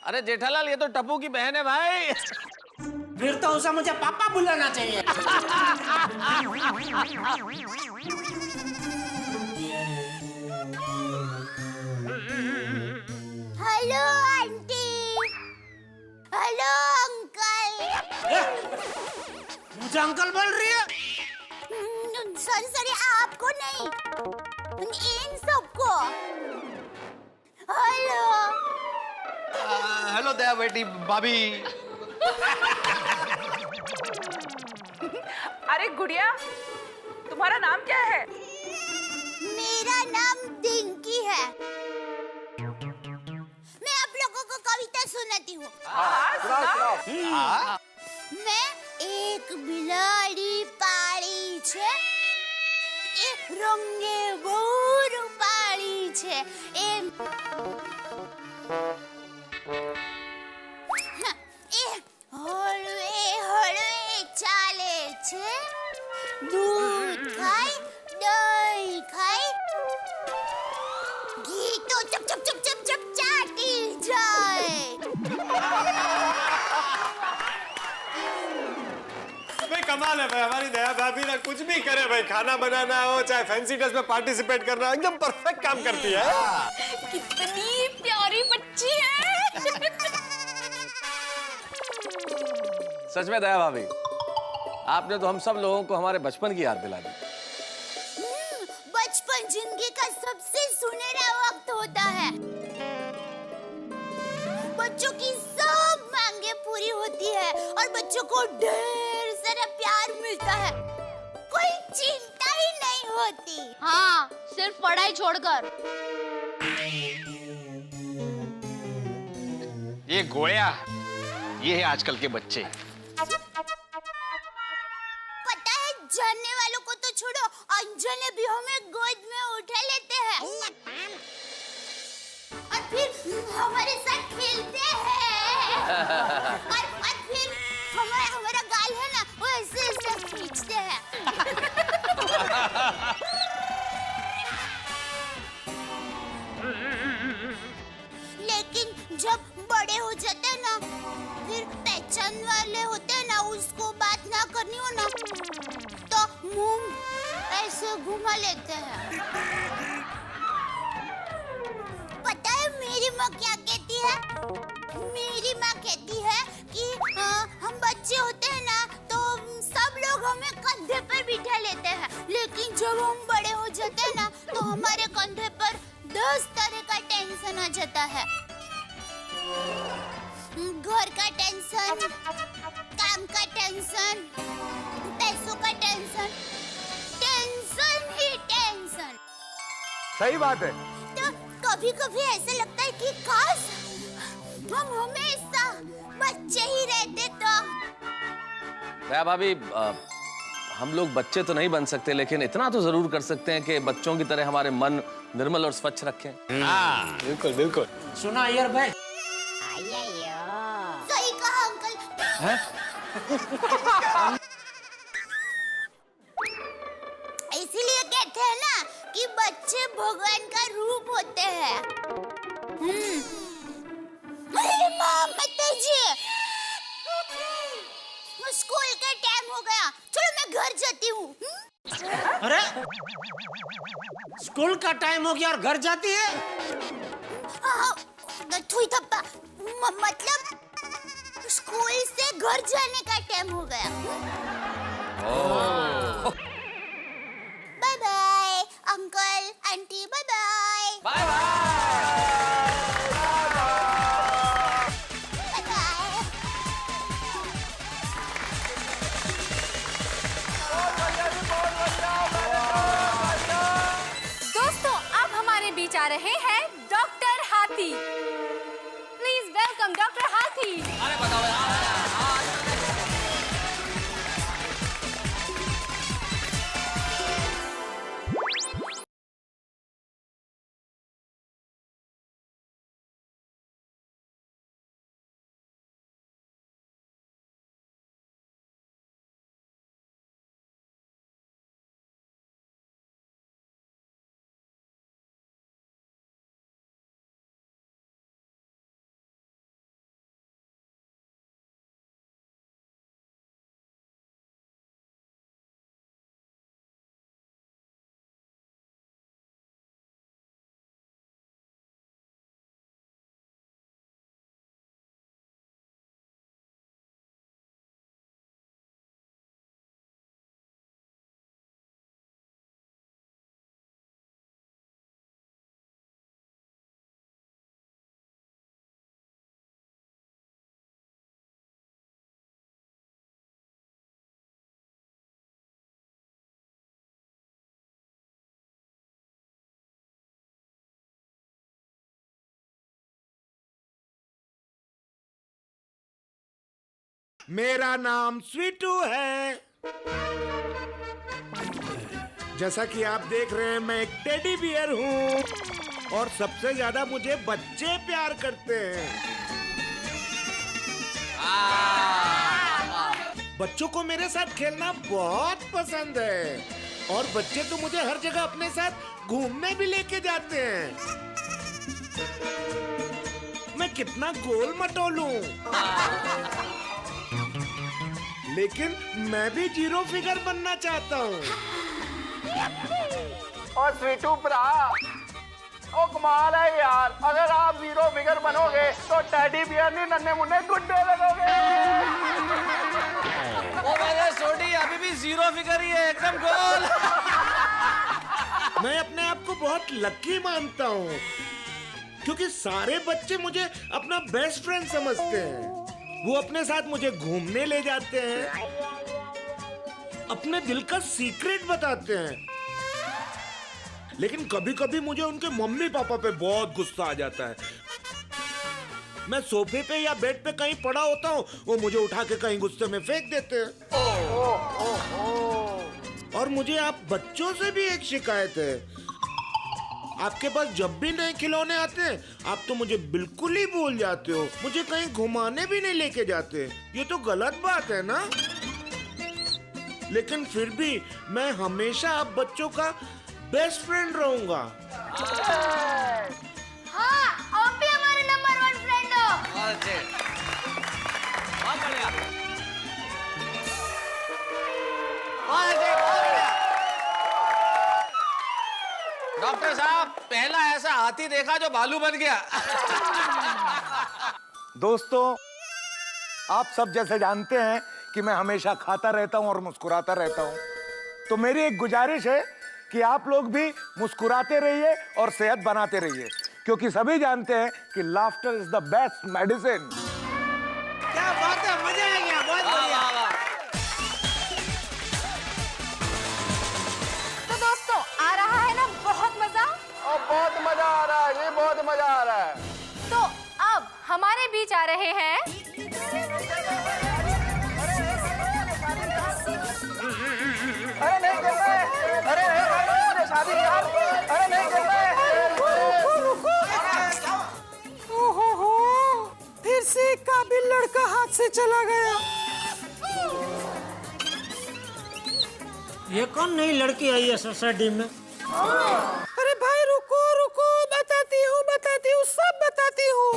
अरे जेठालाल, ये तो टप्पू की बहन है भाई। फिर तो उसे मुझे पापा बुलाना चाहिए। Hello aunty, hello uncle. मुझे अंकल बोल रही है? सॉरी सॉरी, आपको नहीं, इन सबको। हेलो। हेलो दया बेटी, भाभी। अरे गुड़िया, तुम्हारा नाम क्या है? मेरा नाम डिंकी है। मैं आप लोगों को कविता सुनाती हूँ। मैं एक बिलाड़ी पाड़ी छे, एक रंगे बहू पाड़ी छे, हळवे हळवे चाले छे, दूध खाय दही खाय, घी तो चप चप चप चप चप चाटी जाए। भाई कमाल है भाई, हमारी दया भाभी ना कुछ भी करे भाई, खाना बनाना हो चाहे फैंसी ड्रेस में पार्टिसिपेट करना, एकदम परफेक्ट काम करती है। कितनी प्यारी बच्ची है। सच में दया भाभी, आपने तो हम सब लोगों को हमारे बचपन की याद दिला दी। बचपन जिंदगी का सबसे सुनहरा वक्त होता है। बच्चों की सब मांगे पूरी होती है और बच्चों को ढेर सारा प्यार मिलता है। कोई चिंता ही नहीं होती। हाँ, सिर्फ पढ़ाई छोड़कर। ये गोया, ये है आजकल के बच्चे। पता है, जानने वालों को तो छोड़ो, अनजाने भी हमें गोद में उठा लेते हैं और फिर हमारे साथ खेलते हैं। और फिर हमारा गाल है ना, वो ऐसे ऐसे खींचते हैं। लेकिन जब बड़े हो जाते हैं ना, फिर पहचान वाले होते हैं ना, उसको बात ना करनी हो ना, तो मुंह ऐसे घुमा लेते हैं। पता है मेरी माँ क्या कहती है? मेरी माँ कहती है कि हम बच्चे होते हैं ना, तो सब लोग हमें कंधे पर बिठा लेते हैं, लेकिन जब हम बड़े हो जाते हैं ना, तो हमारे कंधे पर 10 तरह का टेंशन आ जाता है। घर का टेंशन, काम का टेंशन, पैसों का टेंशन, टेंशन ही टेंशन। सही बात है। तो कभी कभी ऐसा लगता है कि काश हम हमेशा बच्चे ही रहते तो। दया भाभी, हम लोग बच्चे तो नहीं बन सकते, लेकिन इतना तो जरूर कर सकते हैं कि बच्चों की तरह हमारे मन निर्मल और स्वच्छ रखें। हाँ बिल्कुल बिल्कुल। सुना अय्यर भाई, सही कहा अंकल। इसीलिए कहते हैं ना कि बच्चे भगवान का रूप होते हैं। अरे माँ, माताजी, स्कूल का टाइम हो गया, चलो मैं घर जाती हूँ। अरे स्कूल का टाइम हो गया और घर जाती है? थुई थप्पा, मतलब स्कूल से घर जाने का टाइम हो गया। Bye bye uncle aunty, bye bye. Bye bye. दोस्तों, अब हमारे बीच आ रहे हैं डॉक्टर हाथी। प्लीज वेलकम डॉक्टर हाथी। अरे बताओ यार। मेरा नाम स्वीटू है। जैसा कि आप देख रहे हैं, मैं एक टेडी बियर हूँ और सबसे ज्यादा मुझे बच्चे प्यार करते हैं। बच्चों को मेरे साथ खेलना बहुत पसंद है और बच्चे तो मुझे हर जगह अपने साथ घूमने भी लेके जाते हैं। मैं कितना गोल मटोलूं, लेकिन मैं भी जीरो फिगर बनना चाहता हूँ। और स्वीटू भरा, ओ कमाल है यार, अगर आप जीरो फिगर बनोगे तो टेडी बियर नहीं नन्हे मुन्ने गुड्डे लगोगे। ओ मेरे सोडी अभी भी जीरो फिगर ही है, एकदम गोल। मैं अपने आप को बहुत लकी मानता हूँ क्योंकि सारे बच्चे मुझे अपना बेस्ट फ्रेंड समझते हैं। वो अपने साथ मुझे घूमने ले जाते हैं, अपने दिल का सीक्रेट बताते हैं। लेकिन कभी कभी मुझे उनके मम्मी पापा पे बहुत गुस्सा आ जाता है। मैं सोफे पे या बेड पे कहीं पड़ा होता हूँ, वो मुझे उठा के कहीं गुस्से में फेंक देते हैं। और मुझे आप बच्चों से भी एक शिकायत है, आपके पास जब भी नए खिलौने आते हैं आप तो मुझे बिल्कुल ही भूल जाते हो, मुझे कहीं घुमाने भी नहीं लेके जाते। ये तो गलत बात है ना? लेकिन फिर भी मैं हमेशा आप बच्चों का बेस्ट फ्रेंड रहूंगा। हाँ, आप भी हमारे नंबर 1 फ्रेंड हो। बहुत बढ़िया। डॉक्टर साहब, पहला ऐसा हाथी देखा जो भालू बन गया। दोस्तों, आप सब जैसे जानते हैं कि मैं हमेशा खाता रहता हूं और मुस्कुराता रहता हूं, तो मेरी एक गुजारिश है कि आप लोग भी मुस्कुराते रहिए और सेहत बनाते रहिए, क्योंकि सभी जानते हैं कि laughter is the best medicine. क्या बात है, मजा आ गया, बहुत बढ़िया। तो दोस्तों, आ रहा है ना बहुत मजा? और बहुत मजा आ रहा है, ये बहुत मजा आ रहा है। तो अब हमारे बीच आ रहे हैं अरे नहीं कर रहे, अरे नहीं शादी यार, अरे नहीं कर रहे। फिर से एक काबिल लड़का हाथ से चला गया। ये कौन नई लड़की आई है सोसाइटी में? अरे भाई रुको रुको, बताती हूँ, सब बताती हूँ।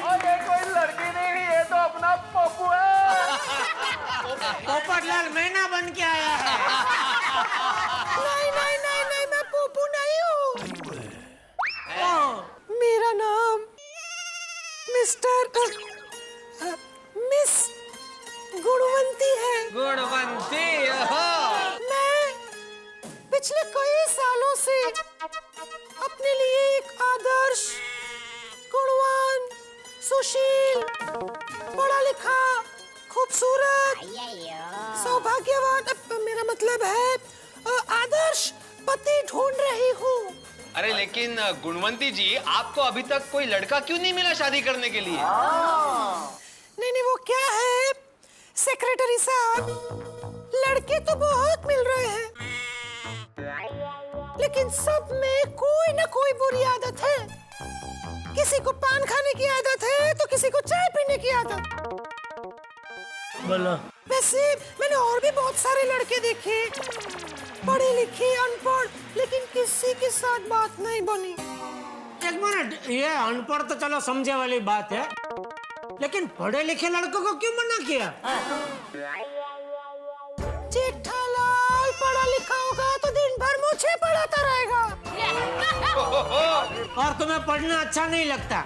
और ये कोई लड़की नहीं, ये तो अपना पप्पू है। पोपटलाल मैना बन के आया है। नहीं, मैं पोपू नहीं हूँ। मेरा नाम मिस गुणवंती है। गुणवंती, मैं पिछले कई सालों से अपने लिए एक आदर्श, गुणवान, सुशील, पढ़ा लिखा, खूबसूरत, सौभाग्यवान, मेरा मतलब है आदर्श पति ढूंढ रही हूँ। अरे लेकिन गुणवंती जी, आपको अभी तक कोई लड़का क्यों नहीं मिला शादी करने के लिए? नहीं, वो क्या है सेक्रेटरी साहब, लड़के तो बहुत मिल रहे हैं, लेकिन सब में कोई ना कोई बुरी आदत है। किसी को पान खाने की आदत है तो किसी को चाय पीने की आदत। बोलो। वैसे मैंने और भी बहुत सारे लड़के देखे, पढ़े लिखे, अनपढ़, लेकिन किसी के साथ बात नहीं बनी। एक मिनट, ये अनपढ़ तो चलो समझे वाली बात है, लेकिन पढ़े लिखे लड़कों को क्यों मना किया? जेठालाल पढ़ा लिखा होगा तो दिन भर मुझे पढ़ाता रहेगा। और तुम्हें पढ़ना अच्छा नहीं लगता?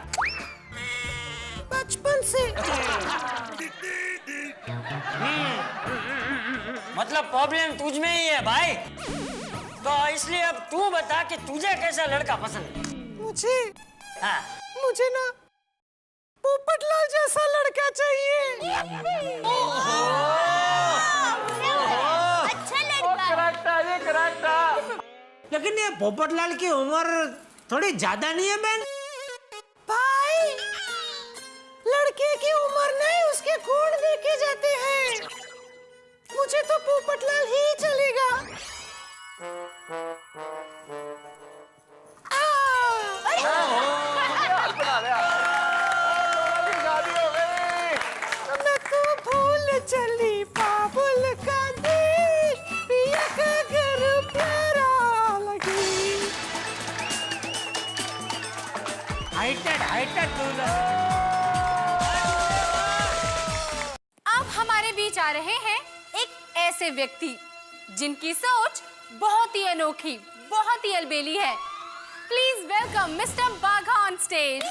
बचपन से। मतलब प्रॉब्लम तुझ में ही है भाई, तो इसलिए अब तू बता कि तुझे कैसा लड़का पसंद है? मुझे हाँ। मुझे ना पोपटलाल जैसा लड़का चाहिए। अच्छा लड़का। लेकिन ये पोपटलाल की उम्र थोड़ी ज्यादा नहीं है बहन? भाई, लड़के की उम्र नहीं उसके गुण देखे जाते हैं। मुझे तो पोपटलाल ही चलेगा। मैं तो भूल चली बाबुल का दिल, पिया का घर प्यारा लगी। हाइटेड अब हमारे बीच आ रहे हैं एक ऐसे व्यक्ति जिनकी सोच बहुत ही अनोखी, बहुत ही अलबेली है। Please welcome mister Bagha on stage.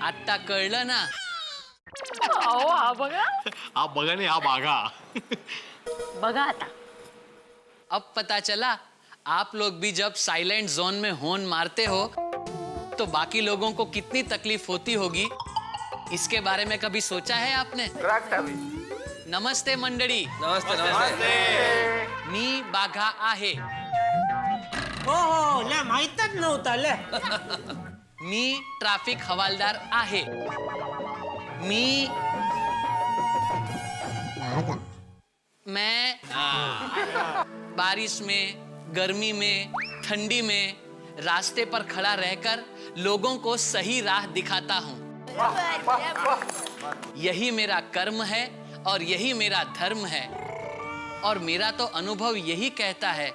आता कळलं ना? हा बघा. आप बघा नहीं, आप आगा। बघा आता. अब पता चला आप लोग भी जब साइलेंट जोन में हॉर्न मारते हो तो बाकी लोगों को कितनी तकलीफ होती होगी, इसके बारे में कभी सोचा है आपने? नमस्ते मंडळी. नमस्ते नमस्ते. मी बाघा आहे. ओहो, ले माहीतच नव्हता ले. मी ट्रॅफिक हवालदार आहे. मैं बारिश में, गर्मी में, ठंडी में रास्ते पर खड़ा रहकर लोगों को सही राह दिखाता हूँ. यही मेरा कर्म है और यही मेरा धर्म है. और मेरा तो अनुभव यही कहता है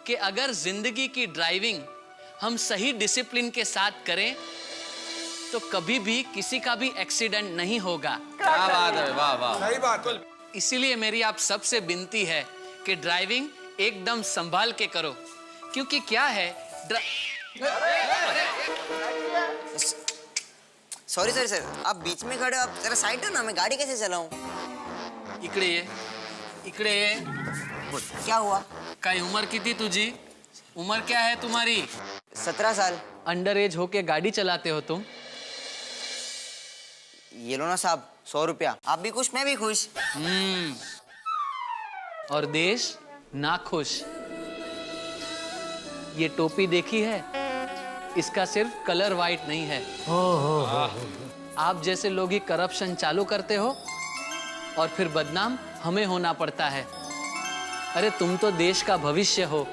कि अगर जिंदगी की ड्राइविंग हम सही डिसिप्लिन के साथ करें तो कभी भी किसी का भी एक्सीडेंट नहीं होगा. क्या बात है, वाह वाह. सही बात है. इसीलिए मेरी आप सबसे विनती है कि ड्राइविंग एकदम संभाल के करो, क्योंकि क्या है सॉरी सर, आप बीच में खड़े हो, आप जरा साइड हो ना, मैं गाड़ी कैसे चलाऊं? इकडे ये, इकडे ये. क्या हुआ? काय उम्र किती तुझी? उम्र क्या है तुम्हारी? 17 साल. अंडर एज होके गाड़ी चलाते हो तुम? ये लो ना साहब, 100 रुपया. आप भी खुश, मैं भी खुश. और देश ना खुश. ये टोपी देखी है? इसका सिर्फ कलर वाइट नहीं है. आप जैसे लोग ही करप्शन चालू करते हो और फिर बदनाम हमें होना पड़ता है. अरे तुम तो देश का भविष्य हो.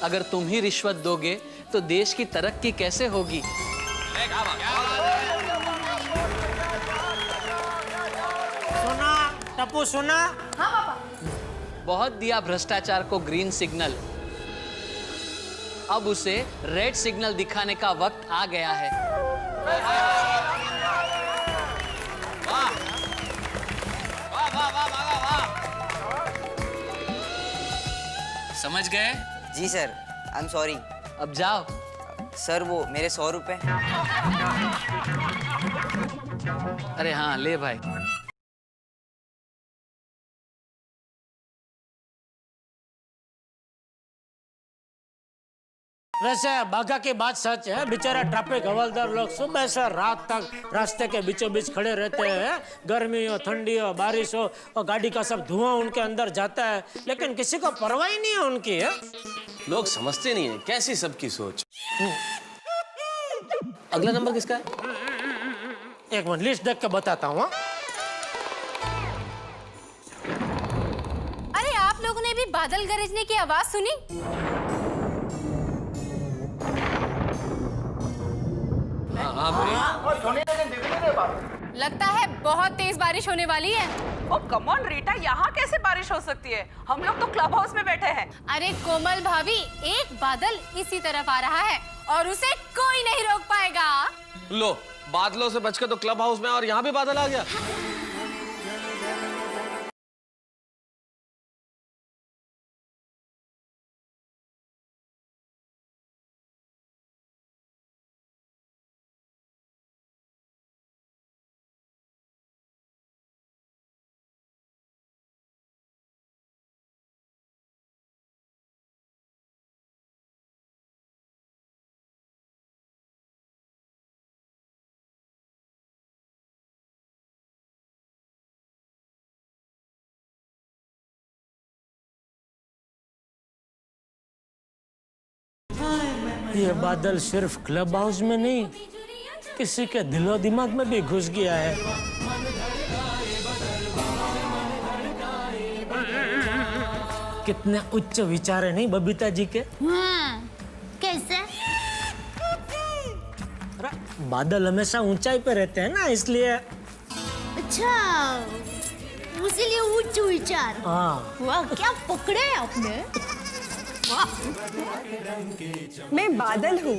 अगर तुम ही रिश्वत दोगे तो देश की तरक्की कैसे होगी? सुना टप्पू, सुना? हाँ पापा. बहुत दिया भ्रष्टाचार को ग्रीन सिग्नल. अब उसे रेड सिग्नल दिखाने का वक्त आ गया है. वाह वाह वाह वाह वाह वाह. समझ गए? जी सर, आई एम सॉरी. अब जाओ. सर वो मेरे 100 रुपए. अरे हाँ, ले भाई. वैसे बाघा की बात सच है. बेचारा ट्रैफिक हवलदार लोग सुबह से रात तक रास्ते के बीचों बीच खड़े रहते हैं. गर्मी हो, ठंडी हो, बारिश हो, और गाड़ी का सब धुआं उनके अंदर जाता है, लेकिन किसी को परवाह ही नहीं है उनकी. है लोग समझते नहीं है कैसी सबकी सोच. अगला नंबर किसका है? एक मिनट लिस्ट देख के बताता हूँ. अरे आप लोगों ने भी बादल गरजने की आवाज सुनी? हाँ. लगता है बहुत तेज बारिश होने वाली है। ओ कम ऑन रीटा, यहाँ कैसे बारिश हो सकती है? हम लोग तो क्लब हाउस में बैठे हैं। अरे कोमल भाभी, एक बादल इसी तरफ आ रहा है और उसे कोई नहीं रोक पाएगा। लो, बादलों से बचकर तो क्लब हाउस में और यहाँ भी बादल आ गया। ये बादल सिर्फ क्लब हाउस में नहीं, किसी के दिलो दिमाग में भी घुस गया है। कितने उच्च विचार है नहीं बबीता जी के? कैसे? बादल हमेशा ऊंचाई पे रहते हैं ना, इसलिए। अच्छा, इसीलिए उच्च विचार। हाँ। वाह, क्या पकड़े हैं आपने। मैं बादल हूँ,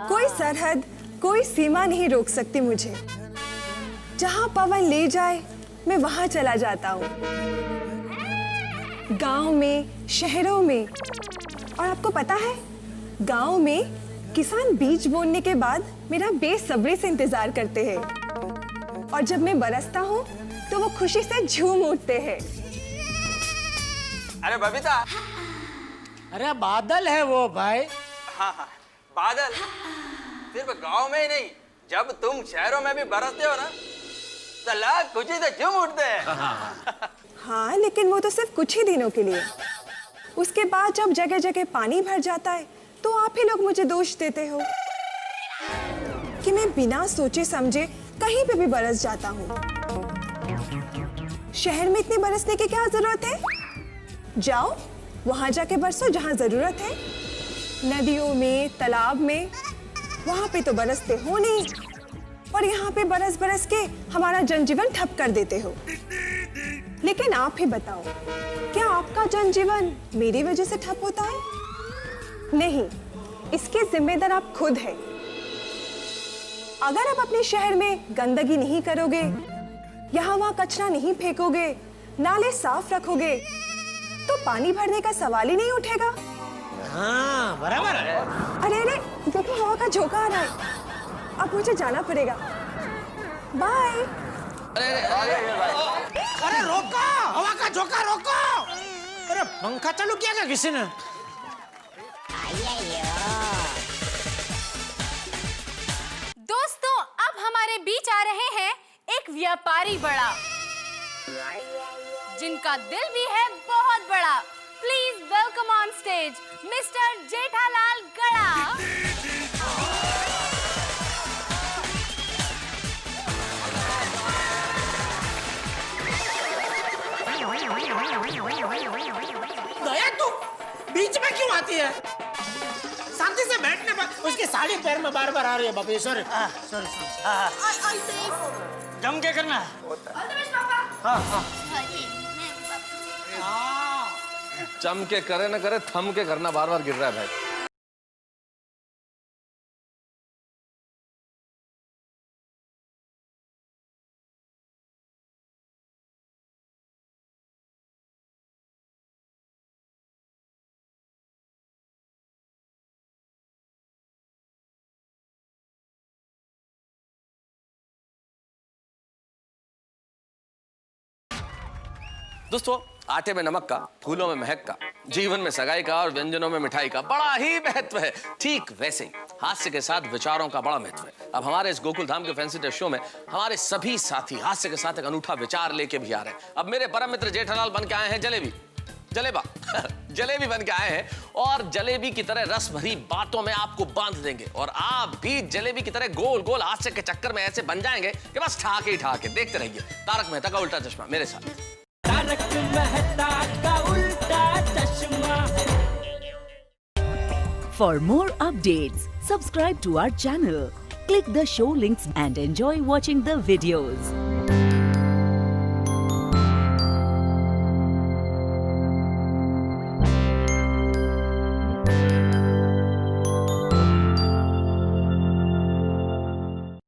कोई सरहद, कोई सीमा नहीं रोक सकती मुझे। जहाँ पवन ले जाए मैं वहाँ चला जाता हूँ। गांव में, शहरों में, और आपको पता है, गांव में किसान बीज बोने के बाद मेरा बेसब्री से इंतजार करते हैं, और जब मैं बरसता हूँ तो वो खुशी से झूम उठते हैं। अरे बबीता, अरे बादल है वो भाई। हाँ हाँ, बादल सिर्फ गांव में ही नहीं, जब तुम शहरों में भी बरसते हो ना, तो लोग खुशी से झूम उठते हैं। हाँ, लेकिन वो तो सिर्फ कुछ ही दिनों के लिए। उसके बाद जब जगह जगह पानी भर जाता है तो आप ही लोग मुझे दोष देते हो कि मैं बिना सोचे समझे कहीं पे भी बरस जाता हूँ। शहर में इतने बरसने की क्या जरूरत है? जाओ वहां जाके बरसो जहां जरूरत है। नदियों में, तालाब में, वहां पे तो बरसते हो नहीं, और यहाँ पे बरस बरस के हमारा जनजीवन ठप कर देते हो। लेकिन आप ही बताओ, क्या आपका जनजीवन मेरी वजह से ठप होता है? नहीं, इसके जिम्मेदार आप खुद हैं। अगर आप अपने शहर में गंदगी नहीं करोगे, यहाँ वहाँ कचरा नहीं फेंकोगे, नाले साफ रखोगे, तो पानी भरने का सवाल ही नहीं उठेगा। हाँ, बराबर है। अरे अरे, देखो हवा का झोंका आ रहा है, अब मुझे जाना पड़ेगा। बाय। अरे रोको, हवा का झोंका रोको। अरे पंखा चालू किया क्या किसी ने? दोस्तों, अब हमारे बीच आ रहे हैं एक व्यापारी बड़ा, जिनका दिल भी है बहुत बड़ा। Please welcome on stage mister Jethalal गड़ा। दया, तू बीच में क्यों आती है? शांति से बैठने पर उसकी साड़ी पैर में बार बार आ रही है। बाबू सॉरी सॉरी। जम के करना। हाँ हाँ। जम के करे ना करे, थम के करना। बार बार गिर रहा है भाई। दोस्तों, आटे में नमक का, फूलों में महक का, जीवन में सगाई का और व्यंजनों में मिठाई का बड़ा ही महत्व है। ठीक वैसे ही हास्य के साथ विचारों का बड़ा महत्व है। अब हमारे इस गोकुल धाम के फैंसी ड्रेस शो में हमारे सभी साथी हास्य के साथ एक अनूठा विचार लेके भी आ रहे हैं। अब मेरे परम मित्र जेठालाल बन के आए हैं जलेबा जलेबी बन के आए हैं, और जलेबी की तरह रस भरी बातों में आपको बांध देंगे, और आप भी जलेबी की तरह गोल गोल हास्य के चक्कर में ऐसे बन जाएंगे कि बस ठाके ही ठाके। देखते रहिए तारक मेहता का उल्टा चश्मा मेरे साथ। तारक मेहता का उल्टा चश्मा। For more updates, subscribe to our channel, click the show links and enjoy watching the videos.